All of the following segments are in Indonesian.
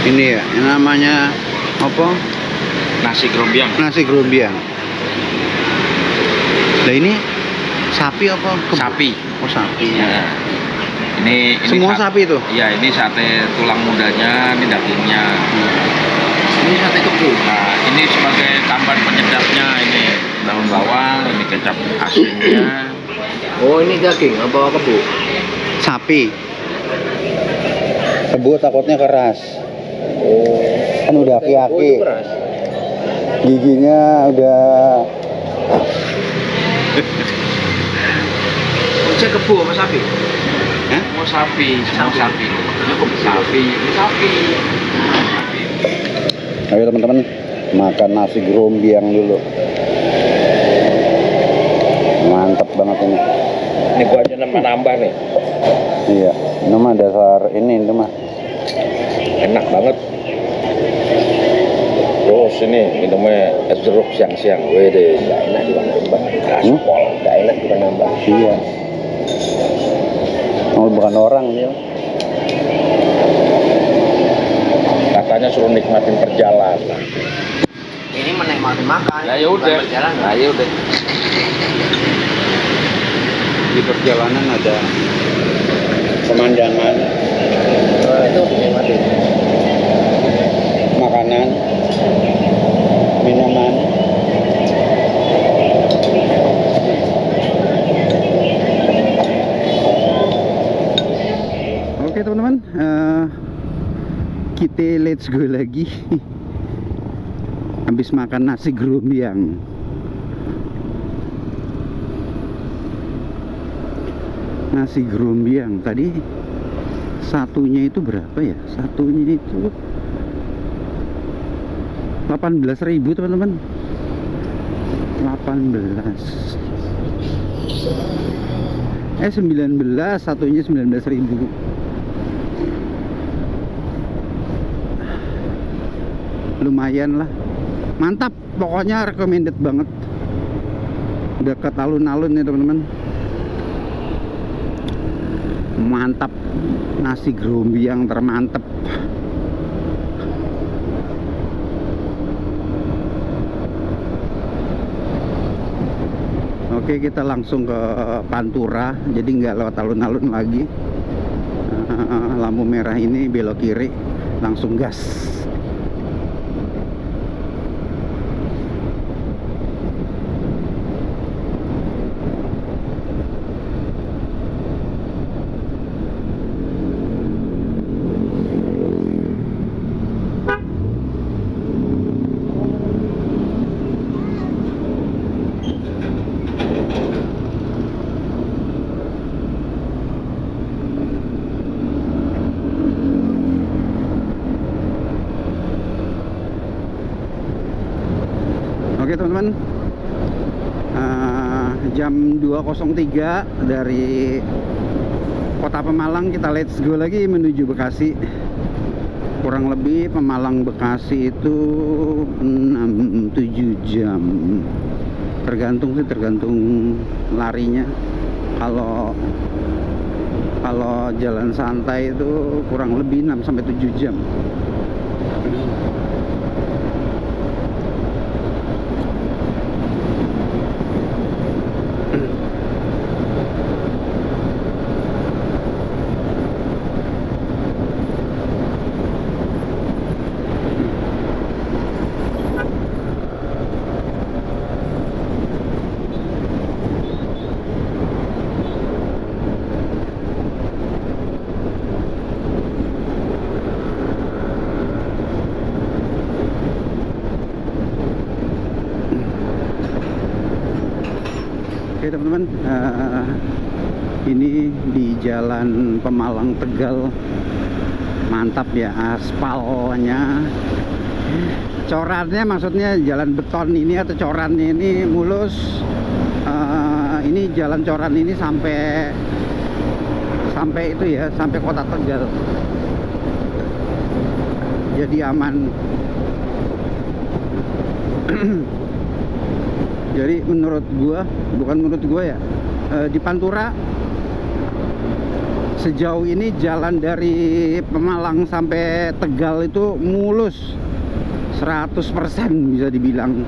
Ini ya, yang namanya apa? Nasi gerombiang. Nasi gerombiang. Nah ini sapi apa? Sapi. Oh sapi. Ya. Ini Semua sapi itu? Iya, ini sate tulang mudanya, ini dagingnya. Ini sate kebo. Nah, ini sebagai tambahan penyedapnya, ini daun bawang, ini kecap asinnya. Oh, ini daging apa kebo? Sapi. Kebo takutnya keras. Oh, Kan udah aki-aki. itu keras. Giginya udah Saya kebo sama sapi. Hah? Semua sapi, semua sapi. Cukup sapi, ini sapi. Ayo teman-teman, makan nasi gerombiang dulu. Mantap banget ini. Ini gua aja nambah nih. Iya, ini mah dasar ini mah. Enak banget. Terus ini minumnya es jeruk siang-siang. Wede, nggak enak juga nambah. Gaspol, nggak enak juga nambah. Iya. Oh, bukan orang dia. Katanya suruh nikmatin perjalanan. Ini menikmati makan. Ya udah. Nah, ya udah. Di perjalanan ada pemandangan, Itu dinikmati. makanan, minuman. Oke teman-teman, kita let's go lagi. Habis makan nasi gerombiang. Nasi gerombiang tadi satunya itu berapa ya? Satunya itu 18.000 teman-teman. 19, satunya 19.000. Lumayan lah, mantap, pokoknya recommended banget. Dekat alun-alun ya teman-teman. Mantap, nasi gerombiang termantap. Oke, kita langsung ke Pantura, jadi nggak lewat alun-alun lagi. Lampu merah ini belok kiri, langsung gas. Oke teman-teman, jam 2.03 dari kota Pemalang, kita let's go lagi menuju Bekasi. Kurang lebih Pemalang Bekasi itu 6-7 jam, tergantung larinya. Kalau jalan santai itu kurang lebih 6-7 jam. Oke teman-teman, ini di jalan Pemalang Tegal, mantap ya aspalnya, corannya, maksudnya jalan beton ini atau corannya ini mulus. Ini jalan coran ini sampai itu ya, sampai kota Tegal, jadi aman. Jadi menurut gua, bukan menurut gua ya, di Pantura Sejauh ini jalan dari Pemalang sampai Tegal itu mulus 100% bisa dibilang.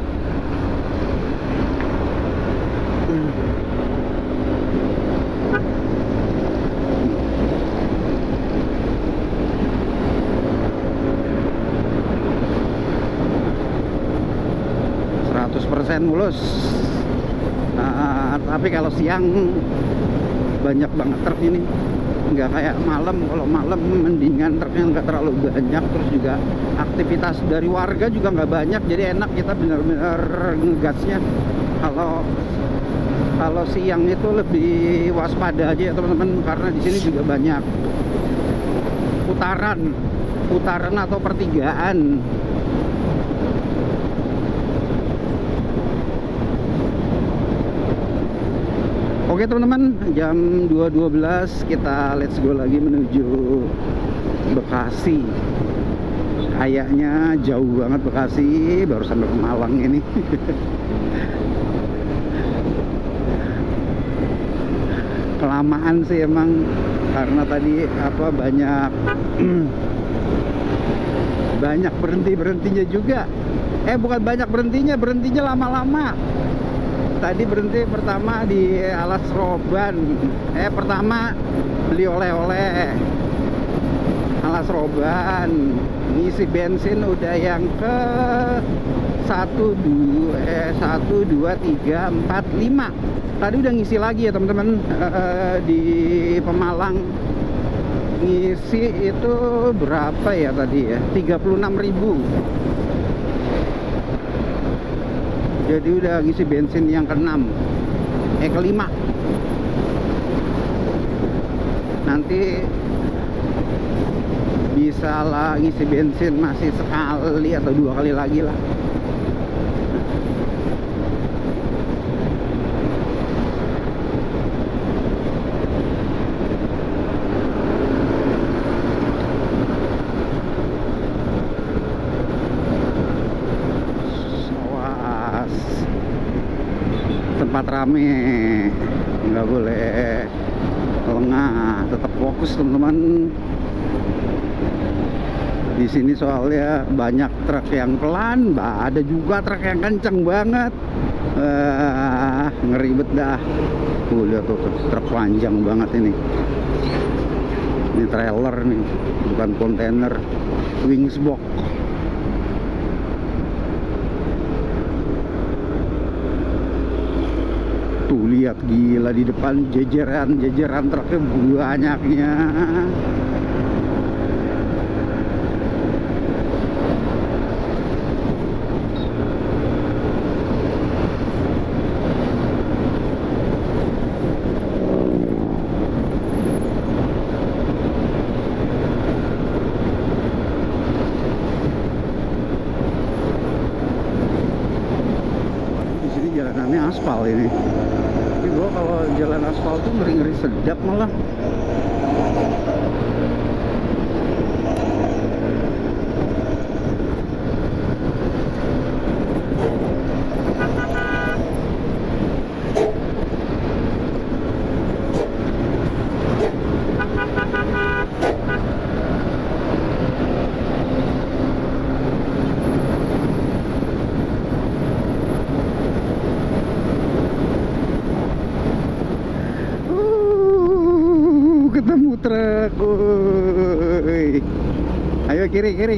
Mulus. Nah, tapi kalau siang banyak banget truk ini, nggak kayak malam. Kalau malam mendingan truknya nggak terlalu banyak, terus juga aktivitas dari warga juga nggak banyak, jadi enak kita benar-benar ngegasnya. Kalau siang itu lebih waspada aja ya teman-teman, karena di sini juga banyak putaran atau pertigaan. Oke teman-teman, jam 2.12 kita let's go lagi menuju Bekasi. Kayaknya jauh banget Bekasi, baru sampai Pemalang ini. Kelamaan sih emang, karena tadi banyak berhentinya juga. Bukan banyak berhentinya lama-lama. Tadi berhenti pertama di Alas Roban. Pertama beli oleh-oleh Alas Roban, ngisi bensin udah yang ke 1, 2, 3, 4, 5. Tadi udah ngisi lagi ya teman-teman, di Pemalang. Ngisi itu berapa ya tadi ya? 36.000. Jadi udah ngisi bensin yang ke-6, ke-5. Nanti bisa lah ngisi bensin masih sekali atau 2 kali lagi lah. Tempat rame, nggak boleh lengah, tetap fokus teman-teman. Di sini soalnya banyak truk yang pelan, ada juga truk yang kenceng banget. Ngeribet dah. Lihat tuh, truk panjang banget ini. Ini trailer nih, bukan kontainer, wings box. Tuh lihat, gila, di depan jejeran truknya banyaknya. Di sini jalanannya aspal ini. Tapi gua kalau jalan aspal tuh ngeri-ngeri sedap malah. Ketemu truk, woi. Ayo kiri. Gua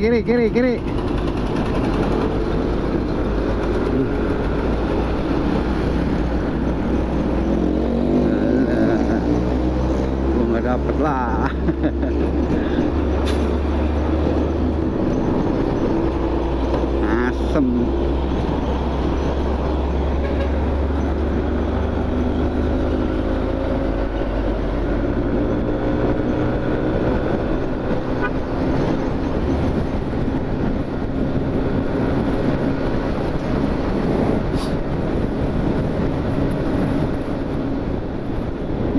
nggak dapet lah. Asem.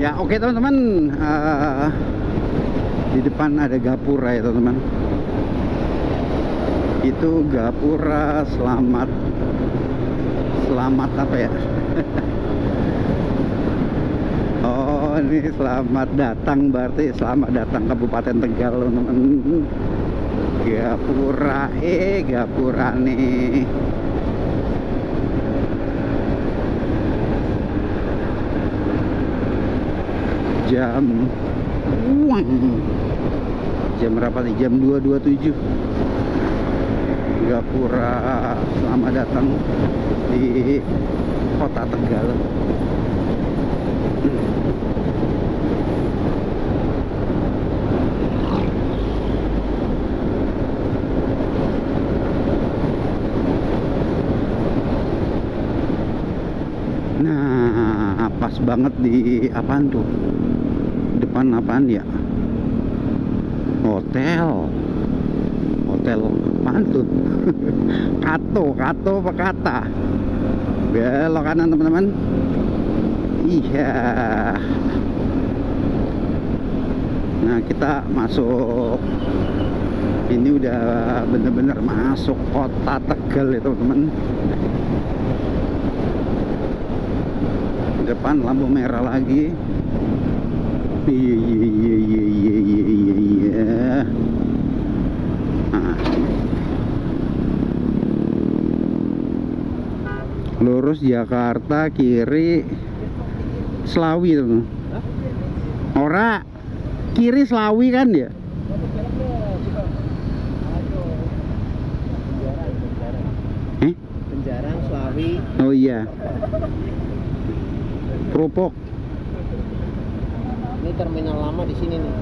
Ya oke teman-teman, di depan ada gapura ya teman-teman. Itu gapura selamat apa ya? Oh Oh, ini selamat datang, berarti selamat datang Kabupaten Tegal, teman-teman. Gapura, Gapura nih. Jam berapa nih? Jam 2.27. Gapura, selamat datang di kota Tegal. Nah, pas banget di apaan tuh? Depan apaan ya? Hotel apaan tuh? Kato apa kata? Belok kanan, teman-teman. Iya. Nah, kita masuk. Ini udah bener-bener masuk kota Tegal ya, teman-teman. Depan lampu merah lagi. Iya. Nah. Lurus Jakarta, kiri Slawi tuh. Ora, kiri Slawi kan ya? Penjarang Slawi. Oh iya. Kerupuk. Ini terminal lama di sini nih.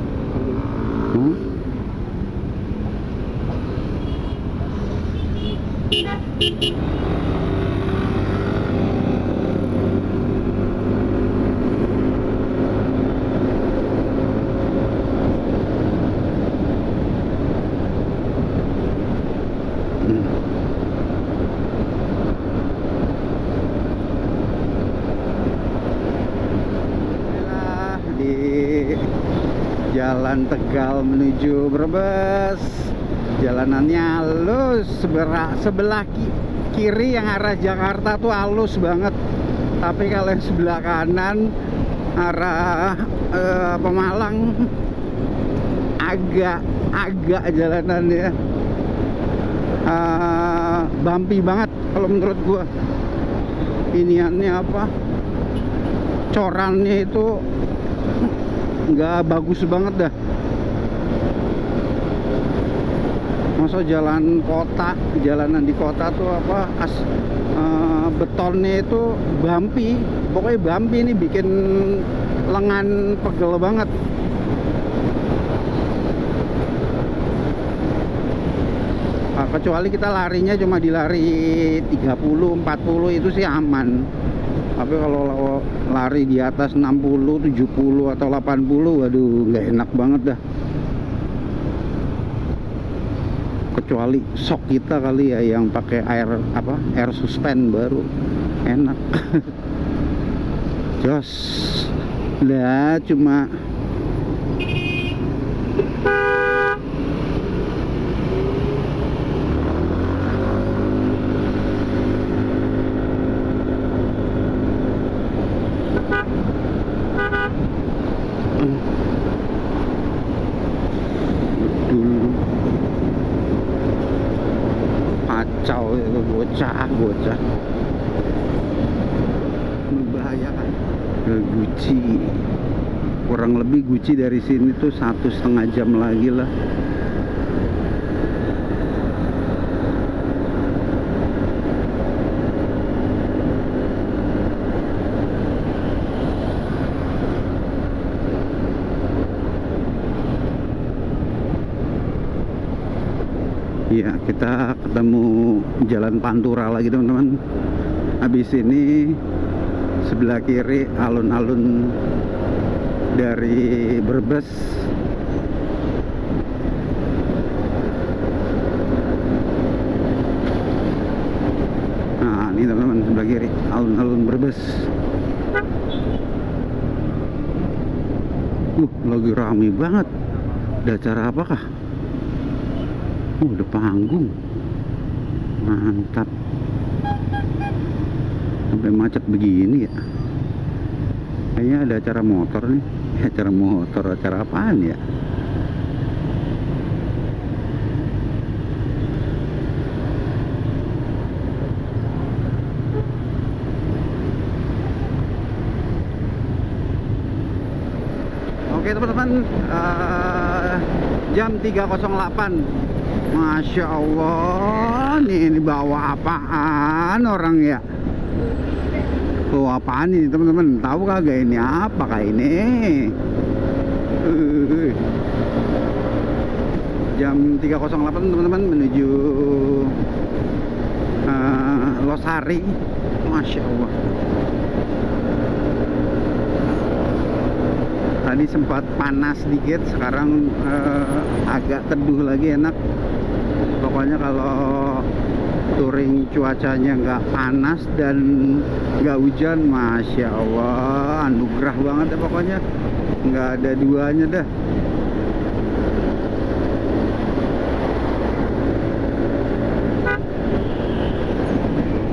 Di Jalan Tegal menuju Brebes. Jalanannya halus, sebelah kiri yang arah Jakarta tuh halus banget. Tapi kalau yang sebelah kanan arah Pemalang agak jalanannya bumpy banget kalau menurut gua. Iniannya apa? Corannya itu nggak bagus banget dah. Masa jalanan di kota tuh apa betonnya itu bumpy, pokoknya bumpy ini bikin lengan pegel banget. Nah, kecuali kita larinya cuma di lari 30-40 itu sih aman. Tapi kalau lari di atas 60, 70 atau 80, waduh nggak enak banget dah. Kecuali sok kita kali ya yang pakai air suspend baru enak. Jos lah cuma kacau itu bocah membahayakan. Gucci kurang lebih Gucci dari sini tuh 1,5 jam lagi lah. Ya, kita ketemu Jalan Pantura lagi, teman-teman. Habis ini sebelah kiri alun-alun dari Brebes. Nah, ini teman-teman sebelah kiri alun-alun Brebes. Lagi rame banget. Ada acara apakah? Udah panggung. Mantap. Sampai macet begini ya. Kayaknya ada acara motor nih. Acara motor, acara apaan ya? Oke teman-teman, jam 3.08. Masya Allah, ini bawa apaan orang ya? Bawa apaan ini teman-teman? Tahu kagak ini apa kah ini? Jam 3.08 teman-teman, menuju Losari. Masya Allah. Tadi sempat panas dikit, sekarang agak teduh lagi, enak. Pokoknya kalau touring cuacanya nggak panas dan nggak hujan, Masya Allah, anugerah banget ya pokoknya, nggak ada duanya dah.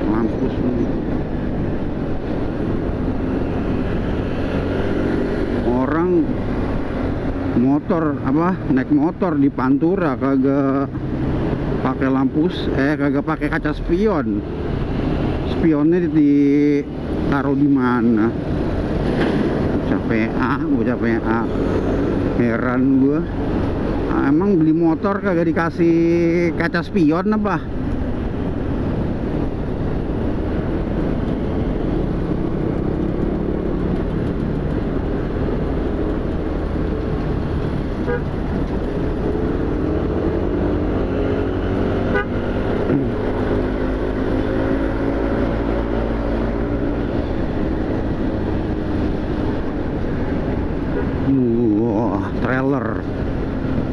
Mampus nih. Orang motor naik motor di Pantura kagak pakai kagak pakai kaca spion. Spionnya ditaruh di mana? Bocah PA. Heran gua. Emang beli motor kagak dikasih kaca spion apa?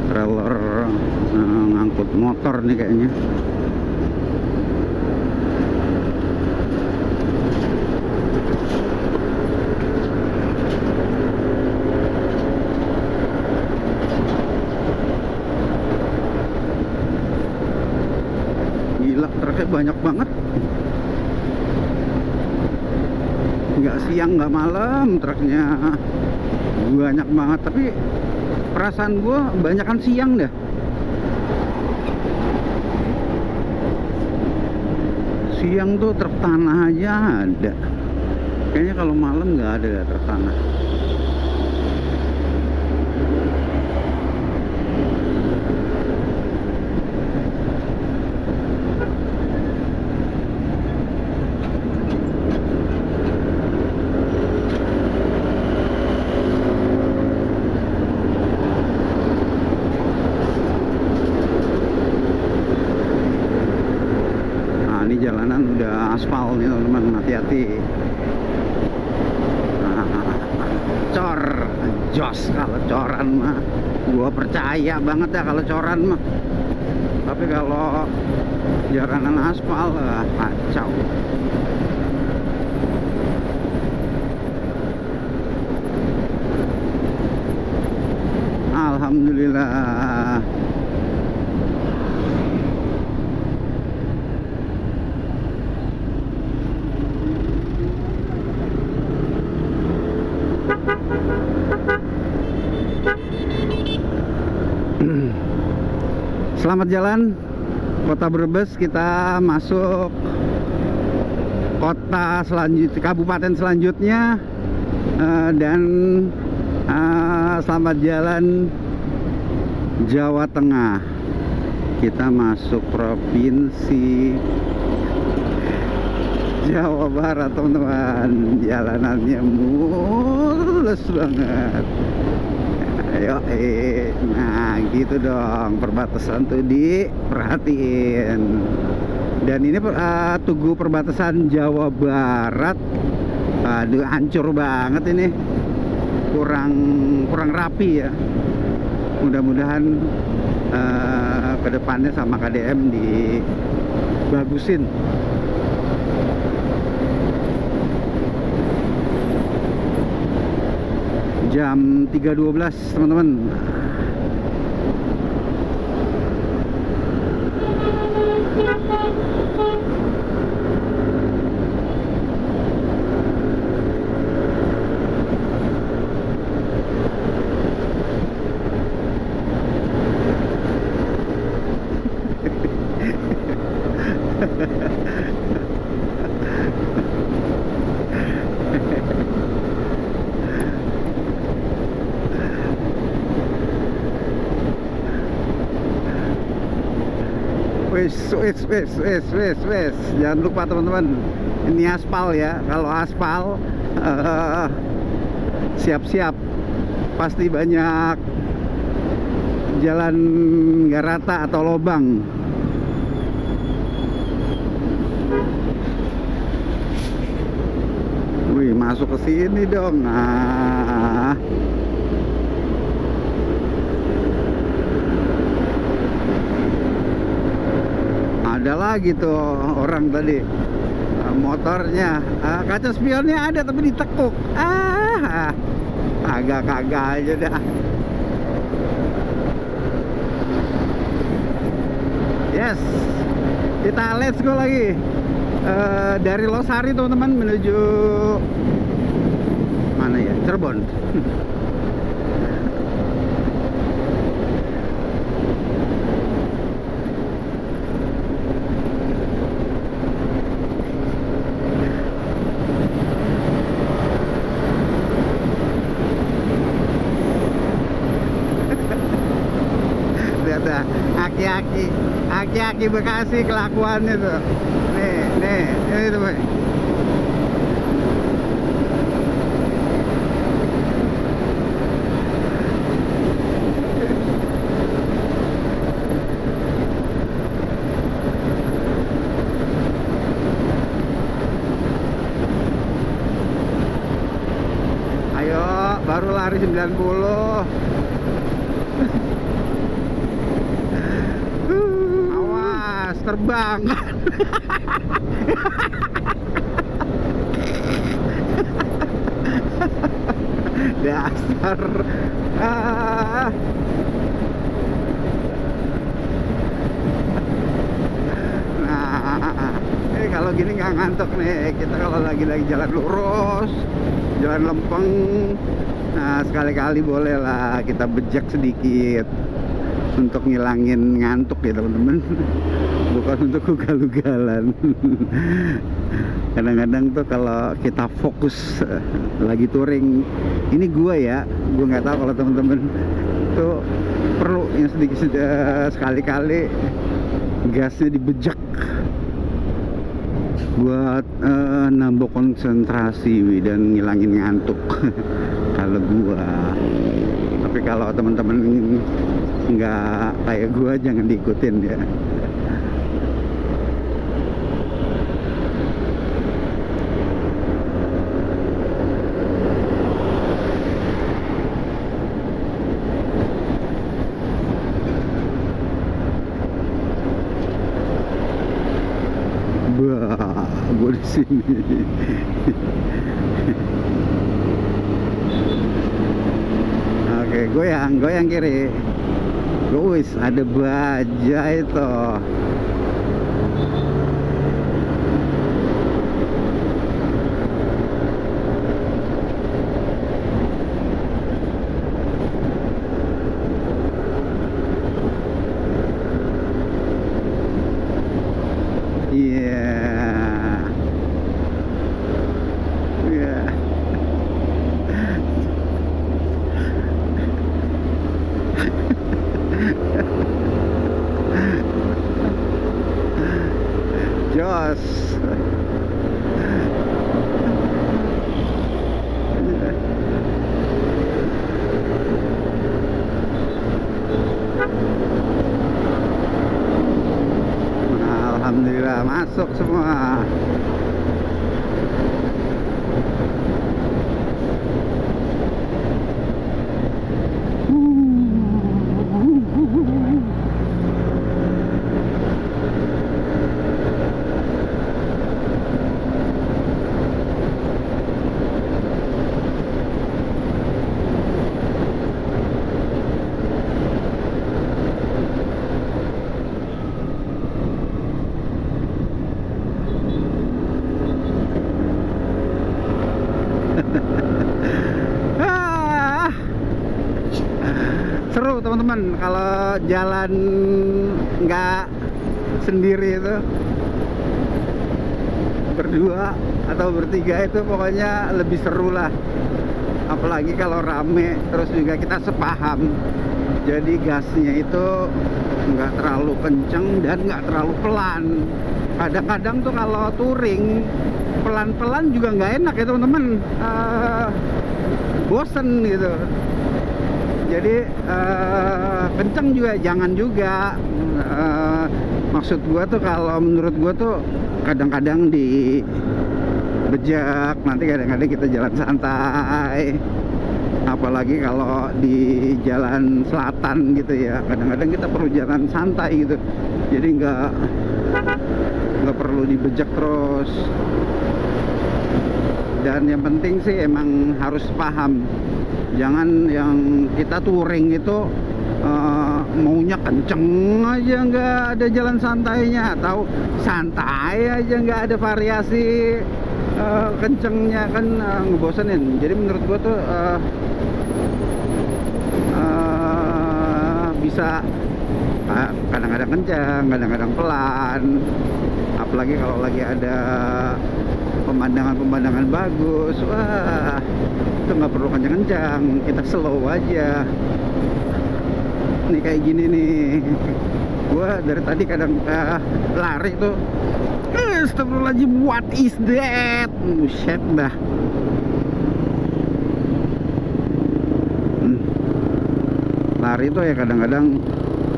trailer ngangkut motor nih kayaknya. Gila, truknya banyak banget. Nggak siang nggak malam truknya banyak banget, tapi perasaan gua banyakan siang dah. Siang tuh truk tanah aja ada, kayaknya kalau malam nggak ada truk tanah. Jalanan udah aspal nih teman-teman, hati-hati. Cor jos kalau coran mah, gua percaya banget ya kalau coran mah. Tapi kalau jalanan aspal kacau. Alhamdulillah. Selamat jalan Kota Brebes, kita masuk kota selanjutnya, kabupaten selanjutnya, dan selamat jalan Jawa Tengah. Kita masuk provinsi Jawa Barat teman-teman. Jalanannya mulus banget. Ayo, nah gitu dong, perbatasan tuh diperhatiin. Dan ini tugu perbatasan Jawa Barat. Aduh, hancur banget ini, kurang rapi ya. Mudah-mudahan kedepannya sama KDM dibagusin. Jam 3.12 teman-teman. Wes. Jangan lupa teman-teman, ini aspal ya. Kalau aspal siap-siap, pasti banyak jalan nggak rata atau lobang. Wih, masuk ke sini dong. Nah, ada lagi tuh orang tadi, motornya kaca spionnya ada tapi ditekuk. Kagak aja dah. Yes, kita let's go lagi. Dari Losari teman-teman menuju mana ya, Cirebon. Aki-aki Bekasi kelakuannya tuh. Nih, ini tuh, Boy. Ayo, baru lari 90. Terbang. Dasar. Nah, kalau gini nggak ngantuk nih. Kita kalau lagi jalan lurus, jalan lempeng, nah sekali-kali boleh lah kita bejek sedikit untuk ngilangin ngantuk ya teman-teman. Bukan untuk ugal-ugalan. Kadang-kadang tuh kalau kita fokus lagi touring, ini gua nggak tahu kalau teman-teman tuh perlu yang sedikit sekali-kali gasnya dibejek buat nambah konsentrasi dan ngilangin ngantuk. Kalau gua, tapi kalau teman-teman nggak kayak gua jangan diikutin ya. Gue di sini. Oke, goyang kiri. Guys, ada baja itu. Jos. Alhamdulillah masuk semua. Seru teman-teman kalau jalan nggak sendiri itu, berdua atau bertiga itu pokoknya lebih seru lah, apalagi kalau rame, terus juga kita sepaham. Jadi gasnya itu nggak terlalu kenceng dan nggak terlalu pelan. Kadang-kadang tuh kalau touring pelan-pelan juga nggak enak ya teman-teman, bosen gitu. Jadi kenceng juga jangan juga. Maksud gua tuh kalau menurut gua tuh kadang-kadang di bejak, nanti kadang-kadang kita jalan santai, apalagi kalau di jalan selatan gitu ya, kadang-kadang kita perlu jalan santai gitu, jadi nggak perlu dibejak terus. Dan yang penting sih emang harus paham, jangan yang kita touring itu maunya kenceng aja, nggak ada jalan santainya, atau santai aja nggak ada variasi kencengnya, kan ngebosenin. Jadi menurut gua tuh bisa kadang-kadang kencang, kadang-kadang pelan, apalagi kalau lagi ada pemandangan-pemandangan bagus. Wah, itu nggak perlu kencang-kencang, kita slow aja. Nih kayak gini nih, gua dari tadi kadang lari tuh, astagfirullahaladzim, what is that? Buset dah. Lari tuh ya kadang-kadang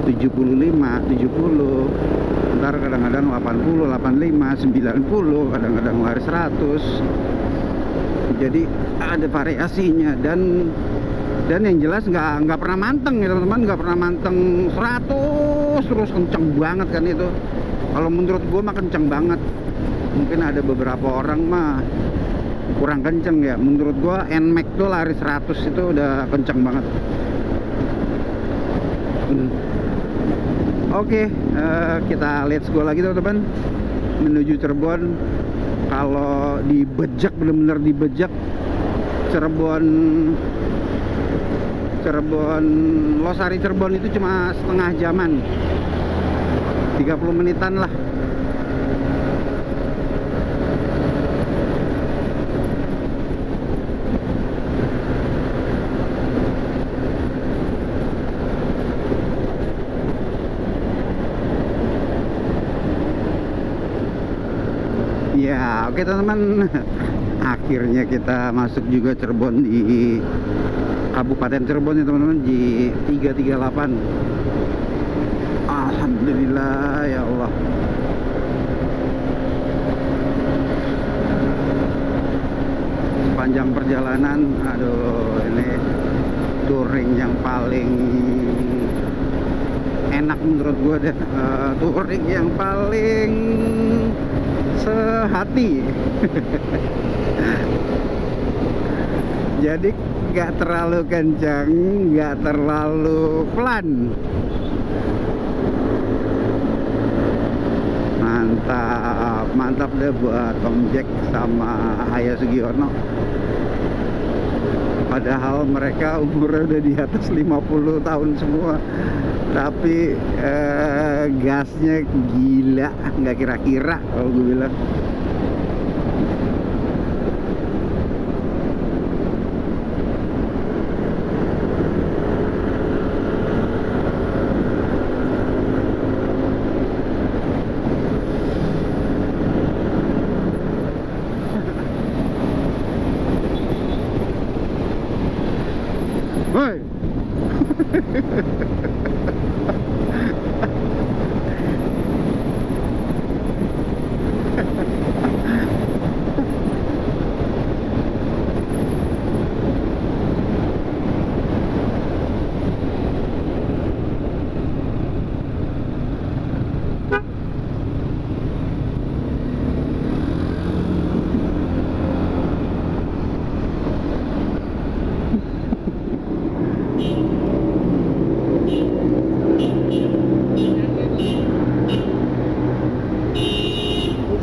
75, 70, ntar kadang-kadang 80, 85, 90, kadang-kadang lari 100. Jadi ada variasinya, dan yang jelas nggak pernah manteng ya teman-teman, nggak pernah manteng 100 terus kenceng banget kan itu. Kalau menurut gue mah kenceng banget. Mungkin ada beberapa orang mah kurang kenceng ya. Menurut gue NMAX tuh lari 100 itu udah kenceng banget. Oke, kita let's go lagi teman-teman menuju Cirebon. Kalau dibejak, bener-bener dibejak, Cirebon Losari Cirebon itu cuma setengah jaman, 30 menitan lah. Ya, oke teman-teman, akhirnya kita masuk juga Cirebon, di Kabupaten Cirebon ya teman-teman, di 338. Alhamdulillah ya Allah. Sepanjang perjalanan, aduh, ini touring yang paling enak menurut gue deh, touring yang paling sehati. Jadi nggak terlalu kencang, nggak terlalu pelan. Mantap deh buat Om Jack sama Hayya Sugiono. Padahal mereka umurnya udah di atas 50 tahun semua, tapi gasnya gila, nggak kira-kira kalau gue bilang. Woi.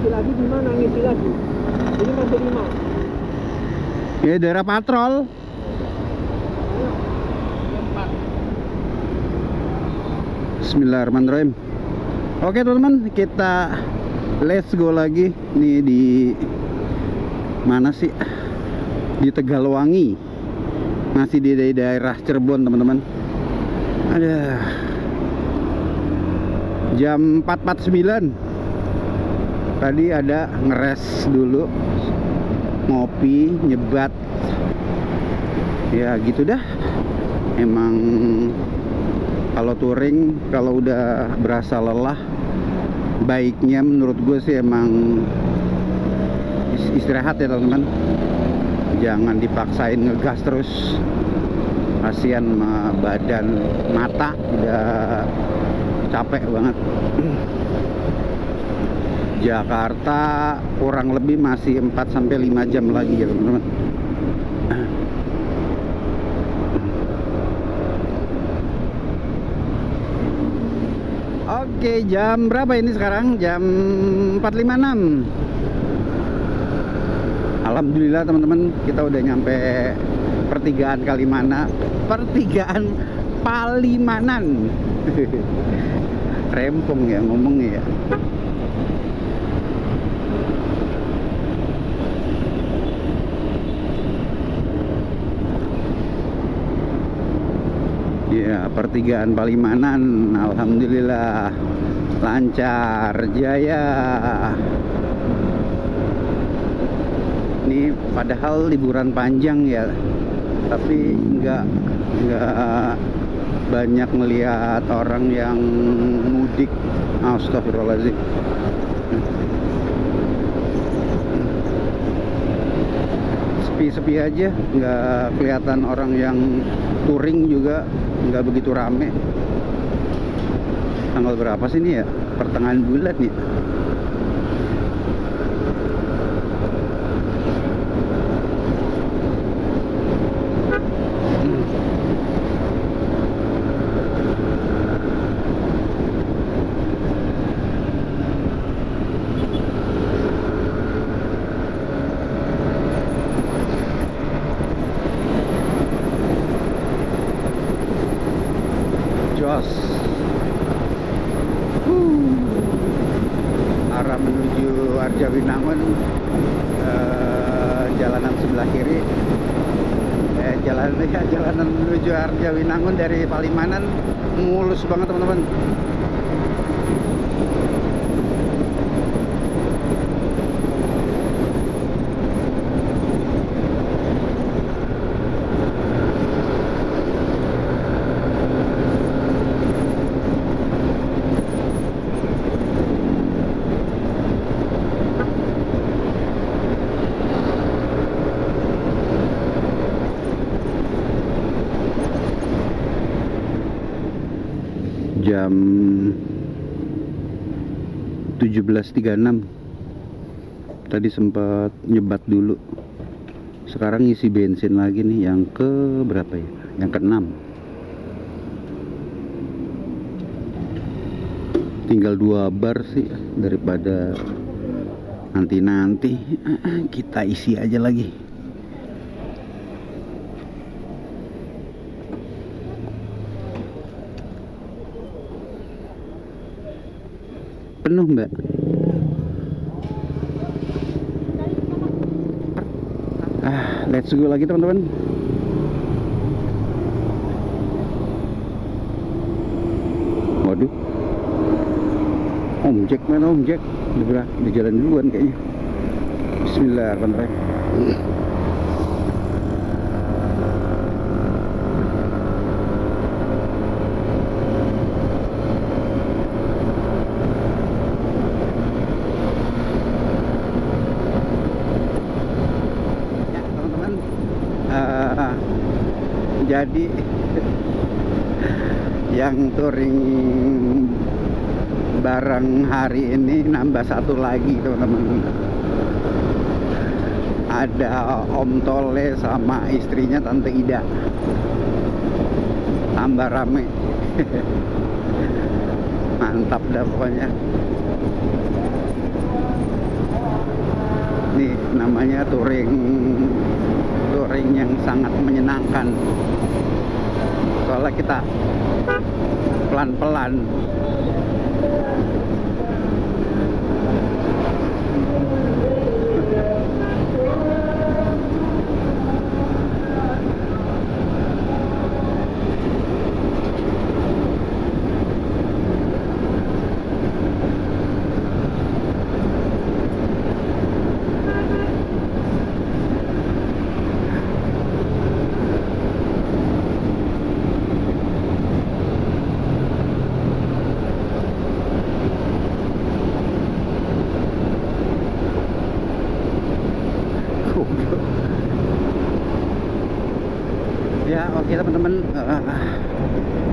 Lagi di mana ngisi lagi? Ini masih 5. Ya, daerah patrol. Bismillahirrahmanirrahim. Oke teman-teman, kita Let's go lagi nih di mana sih? Di Tegalwangi. Masih di daerah Cirebon, teman-teman. Ada jam 4.49. Tadi ada ngeres dulu, ngopi, nyebat. Ya gitu dah. Emang kalau touring, kalau udah berasa lelah, baiknya menurut gue sih emang istirahat ya teman-teman. Jangan dipaksain ngegas terus, kasihan sama badan, mata udah capek banget. Jakarta kurang lebih masih 4-5 jam lagi ya teman-teman. Oke, jam berapa ini sekarang? Jam 4.56. Alhamdulillah teman-teman, kita udah nyampe pertigaan Palimanan. Rempong ya ngomongnya ya. Ya, pertigaan Palimanan. Alhamdulillah lancar jaya. Ini padahal liburan panjang ya, tapi nggak banyak melihat orang yang mudik. Astagfirullahaladzim. Sepi-sepi aja, nggak kelihatan orang yang touring juga, nggak begitu rame. Tanggal berapa sih ini ya? Pertengahan bulan nih. Jos. Arah menuju Arjawinangun, jalanan sebelah kiri. Jalanan menuju Arjawinangun dari Palimanan mulus banget teman-teman. Jam 17.36. Tadi sempat nyebat dulu. Sekarang isi bensin lagi nih, yang ke berapa ya? Yang ke-6. Tinggal 2 bar sih, daripada nanti kita isi aja lagi. Penuh mbak. Let's go lagi teman-teman. Waduh, Om Jack mana Om Jack? Di jalan duluan kayaknya. Bismillahirrahmanirrahim. Jadi yang touring bareng hari ini nambah satu lagi teman-teman. Ada Om Tole sama istrinya Tante Ida. Tambah rame. Mantap dah pokoknya. Nih namanya touring yang sangat menyenangkan. Soalnya kita pelan-pelan.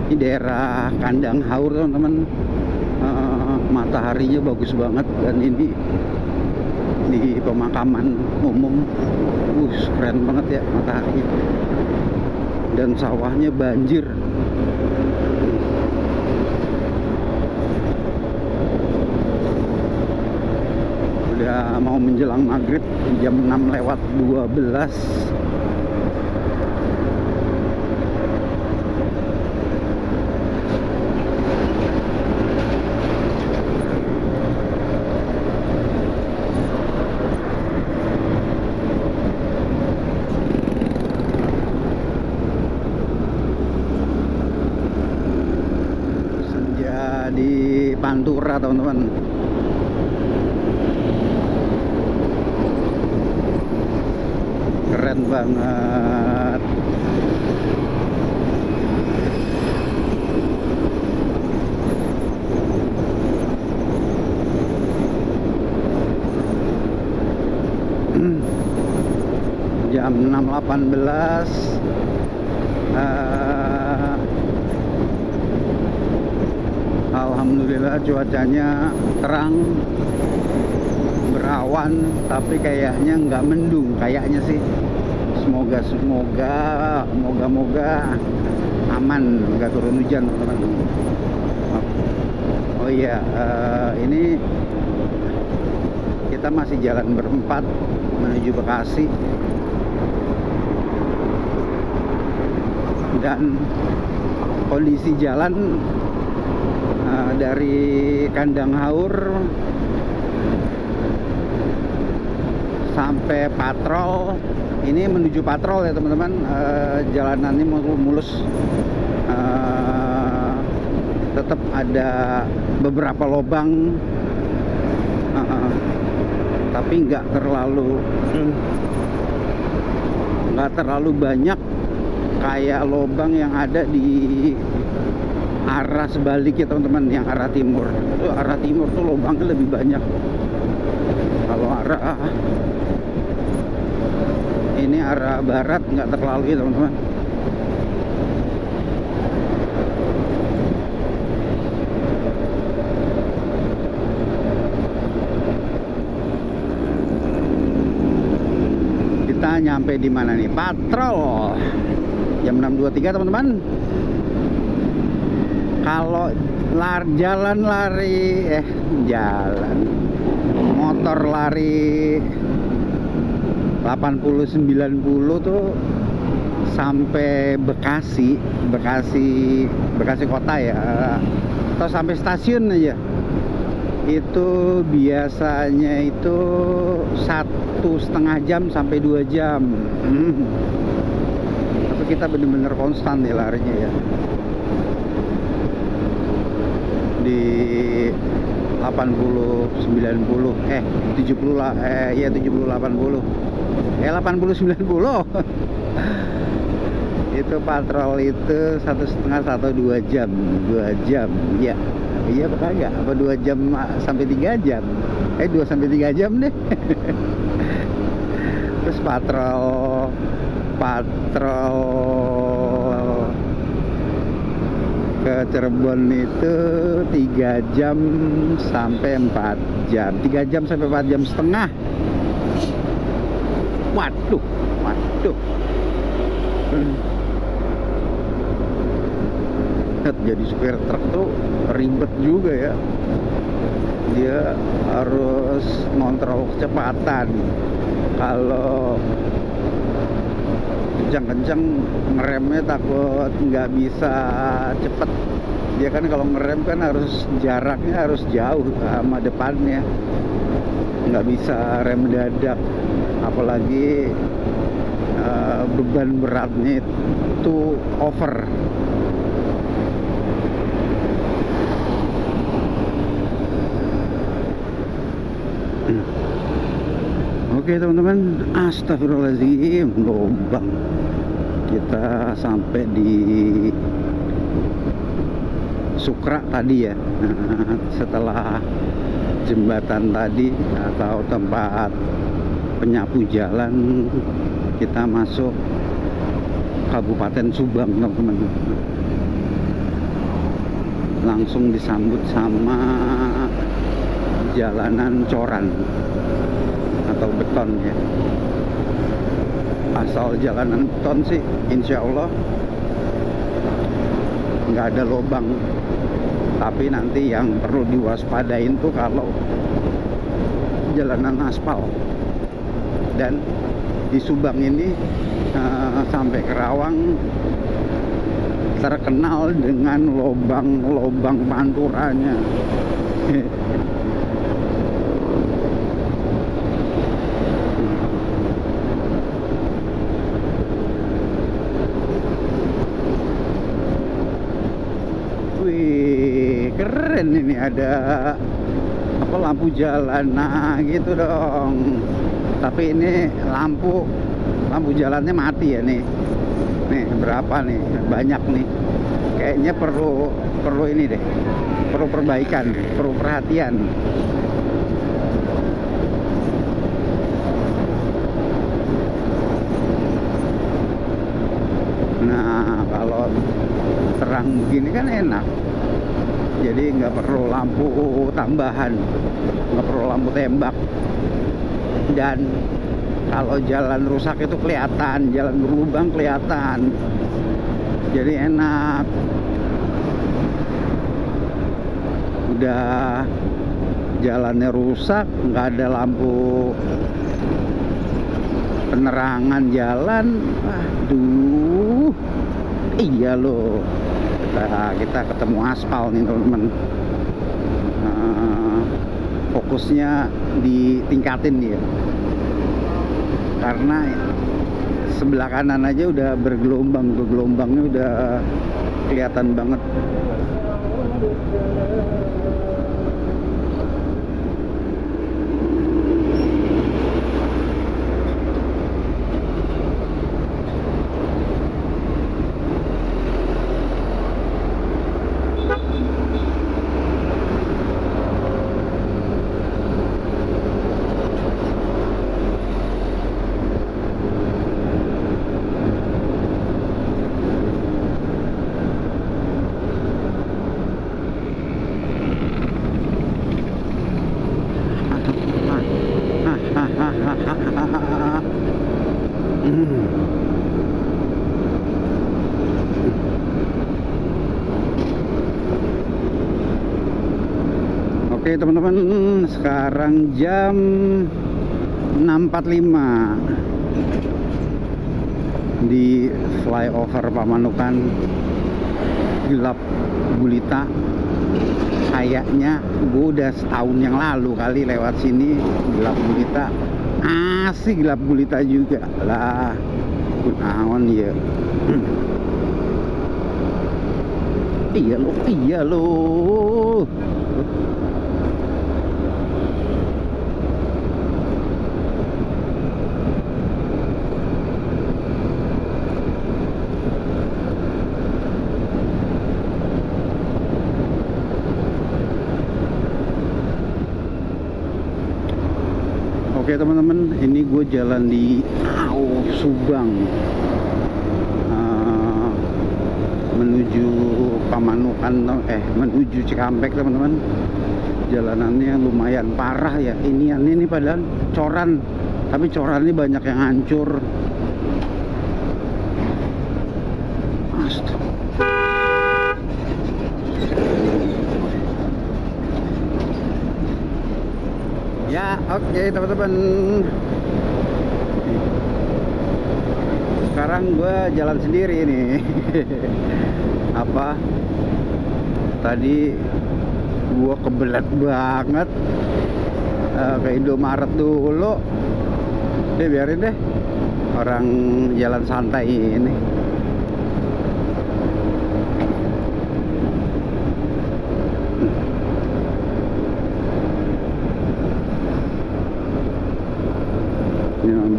Ini daerah Kandang Haur teman-teman. Mataharinya bagus banget, dan ini di pemakaman umum. Keren banget ya mataharinya, dan sawahnya banjir. Udah mau menjelang maghrib, jam 6:12. Senja di Pantura teman-teman. Keren banget. Jam 6:18. Alhamdulillah cuacanya terang, berawan, tapi kayaknya nggak mendung, kayaknya sih. Moga aman, nggak turun hujan teman-teman. Oh iya, ini kita masih jalan berempat menuju Bekasi, dan kondisi jalan dari Kandang Haur sampai Patrol, ini menuju Patrol ya teman-teman. Jalanannya mulus, tetap ada beberapa lubang, tapi nggak terlalu banyak kayak lubang yang ada di arah sebaliknya teman-teman, yang arah timur. Itu arah timur tuh lubangnya lebih banyak. Kalau arah ini arah barat nggak terlalu ya teman-teman. Kita nyampe di mana nih? Patrol. Jam 6:23 teman-teman. Kalau motor lari 80-90 tuh sampai Bekasi kota ya, atau sampai stasiun aja, itu biasanya itu 1,5 jam sampai 2 jam. Tapi kita bener-bener konstan nih larinya ya, di 80-90 70 lah, 70-80 80-90 itu patrol itu 1,5-2 jam ya. Iya apa kagak? Apa 2 jam sampai 3 jam? 2 sampai 3 jam deh. Terus patrol ke Cirebon itu 3 jam sampai 4 jam. 3 jam sampai 4 jam setengah. Waduh. Jadi supir truk tuh ribet juga ya. Dia harus ngontrol kecepatan. Kalau kencang-kencang ngeremnya takut nggak bisa cepet. Dia kan kalau ngerem kan harus jaraknya harus jauh sama depannya, nggak bisa rem dadak. Apalagi beban beratnya itu over. Oke teman-teman, astagfirullahaladzim, lubang. Kita sampai di Sukra tadi ya. Setelah jembatan tadi atau tempat penyapu jalan, kita masuk Kabupaten Subang, teman-teman. Langsung disambut sama jalanan coran atau beton ya. Asal jalanan beton sih insya Allah nggak ada lubang, tapi nanti yang perlu diwaspadain tuh kalau jalanan aspal. Dan di Subang ini sampai Kerawang terkenal dengan lobang-lobang panturanya. Wih, keren ini, ada apa, lampu jalan. Nah, gitu dong. Tapi ini lampu jalannya mati ya nih. Nih, berapa nih? Banyak nih. Kayaknya perlu ini deh. Perlu perbaikan, perlu perhatian. Nah, kalau terang begini kan enak. Jadi nggak perlu lampu tambahan, nggak perlu lampu tembak. Dan kalau jalan rusak itu kelihatan, jalan berlubang kelihatan. Jadi enak. Udah jalannya rusak, nggak ada lampu penerangan jalan. Aduh, iya loh. Kita ketemu aspal nih, teman-teman. Fokusnya ditingkatin ya, karena sebelah kanan aja udah bergelombang, tuh gelombangnya udah kelihatan banget. Oke teman-teman, sekarang jam 6.45 di flyover Pamanukan. Gelap gulita. Kayaknya gue udah setahun yang lalu kali lewat sini, gelap gulita. Asik, gelap gulita juga lah. Kunaon ya. Iya loh. Oke teman-teman, ini gue jalan di Subang menuju Pamanukan, menuju Cikampek teman-teman. Jalanannya lumayan parah ya. Ini padahal coran, tapi coran ini banyak yang hancur. Astaga. Ya, oke teman-teman. Sekarang gue jalan sendiri nih. Apa? Tadi gue kebelet banget ke Indomaret dulu. Biarin deh. Orang jalan santai ini.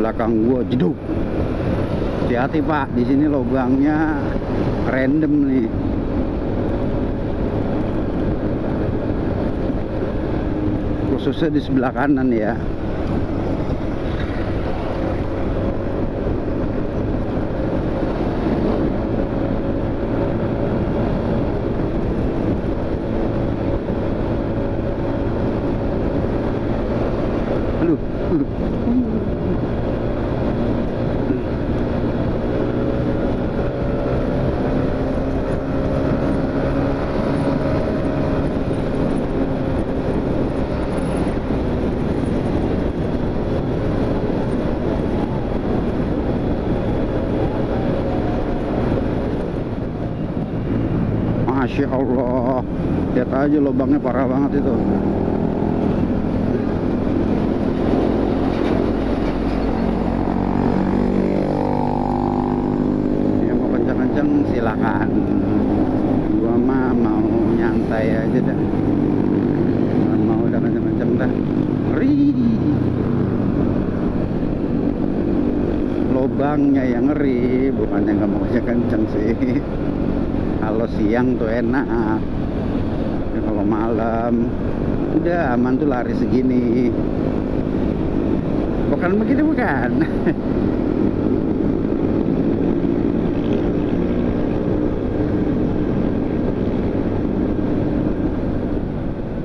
Belakang gua jeduk. Hati-hati Pak, di sini lubangnya random nih. Khususnya di sebelah kanan ya. Masya Allah, lihat aja lubangnya parah banget itu. Yang mau kencang-kencang silakan, gua mah mau nyantai aja dah, nggak mau udah kencang-kencang dah, ngeri. Lubangnya yang ngeri, bukannya nggak mau kencang sih. Kalau siang tuh enak, ya, kalau malam udah aman tuh lari segini. Bukan begitu bukan?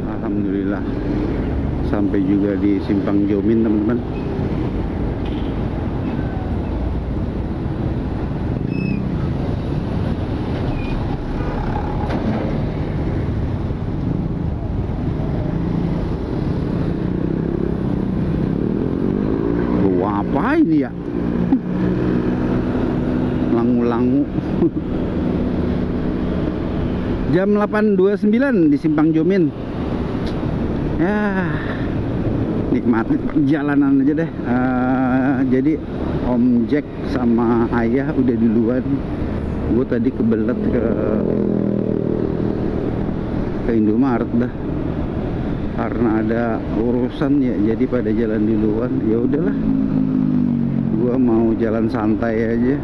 Alhamdulillah sampai juga di Simpang Jomin teman-teman. Apa ini ya? Langu-langu. Jam 8.29 di Simpang Jomin. Ya, nikmati perjalanan aja deh. Jadi Om Jack sama Ayah udah duluan. Gue tadi kebelet ke Indomaret dah, karena ada urusan ya, jadi pada jalan duluan. Ya udahlah, gua mau jalan santai aja.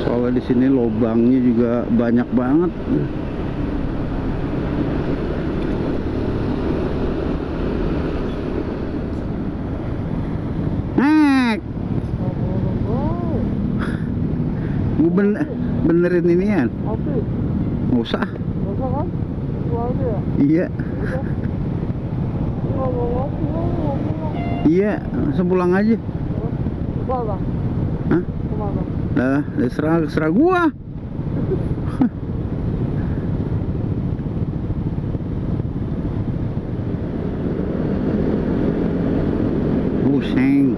Soalnya di sini lubangnya juga banyak banget. Gue benerin inian. Nggak usah. Iya. Iya, langsung pulang aja. Hah? Lah, serah gua. Buseng.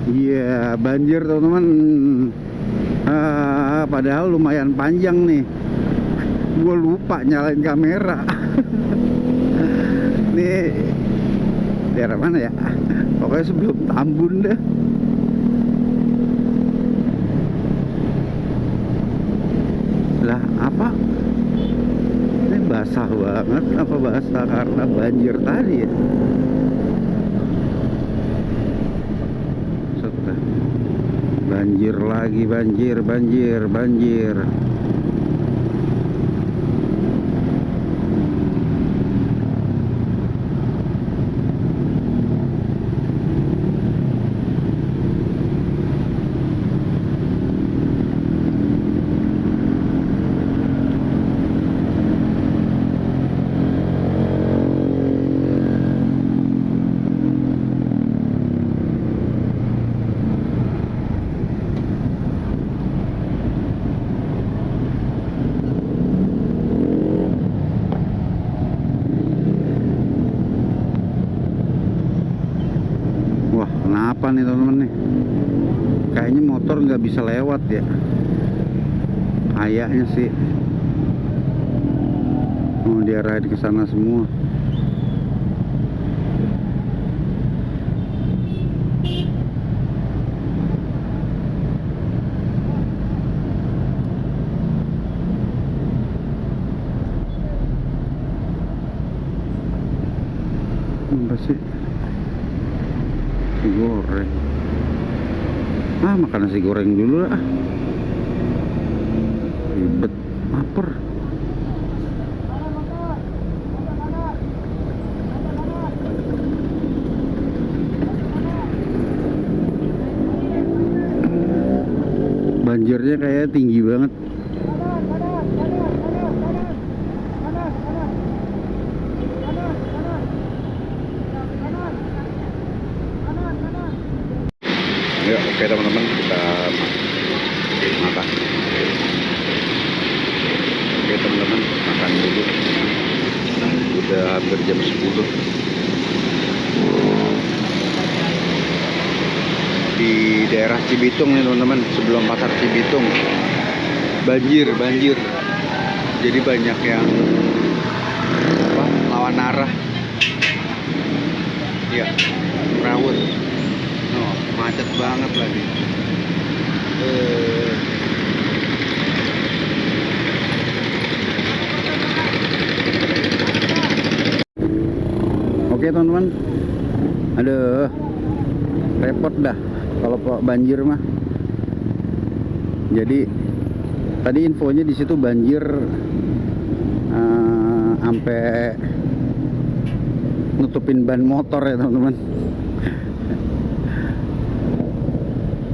Iya, banjir teman-teman. Padahal lumayan panjang nih. Gue lupa nyalain kamera. Nih daerah mana ya? Pokoknya sebelum Tambun deh. Lah apa? Ini basah banget. Apa basah karena banjir tadi ya? Banjir lagi, banjir. Kenapa nih teman-teman nih? Kayaknya motor nggak bisa lewat ya. Kayaknya sih. Oh, diarahin ke sana semua. Apa sih? Nasi goreng. Makan nasi goreng dulu lah. Ribet, lapar. Banjirnya kayak tinggi banget. Oke teman-teman, kita makan. Oke teman-teman, makan dulu. Udah hampir jam 10. Di daerah Cibitung nih teman-teman, sebelum pasar Cibitung banjir. Jadi banyak yang lawan arah. Ya, merawut. Oh, macet banget lagi. Oke teman-teman, aduh, repot dah kalau banjir mah. Jadi tadi infonya di situ banjir sampai nutupin ban motor ya teman-teman.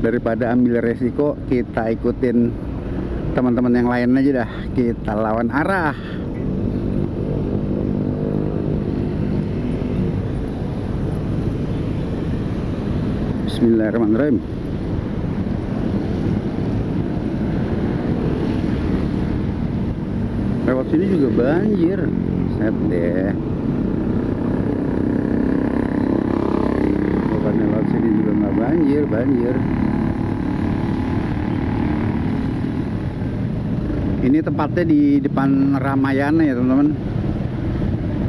Daripada ambil resiko, kita ikutin teman-teman yang lain aja dah, kita lawan arah. Bismillahirrahmanirrahim. Lewat sini juga banjir. Set deh. Bukan lewat sini juga nggak banjir. Ini tepatnya di depan Ramayana ya teman-teman.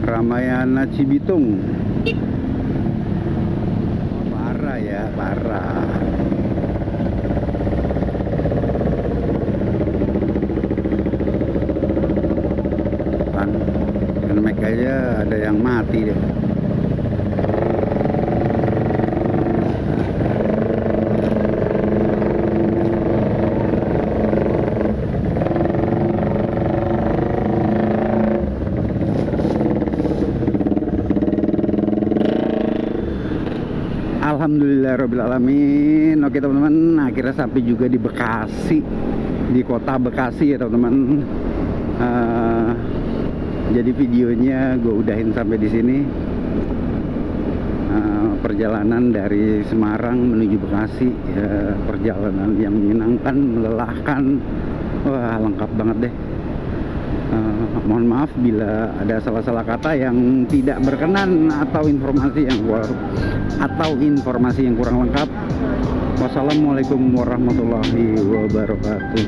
Ramayana Cibitung. Parah. Kan make aja ada yang mati deh. Alhamdulillahirrabbilalamin. Oke teman-teman, akhirnya sampai juga di Bekasi, di kota Bekasi ya teman-teman. Jadi videonya gue udahin sampai di sini. Perjalanan dari Semarang menuju Bekasi, perjalanan yang menyenangkan, melelahkan. Wah, lengkap banget deh. Mohon maaf bila ada salah-salah kata yang tidak berkenan atau informasi yang kurang lengkap. Wassalamualaikum warahmatullahi wabarakatuh.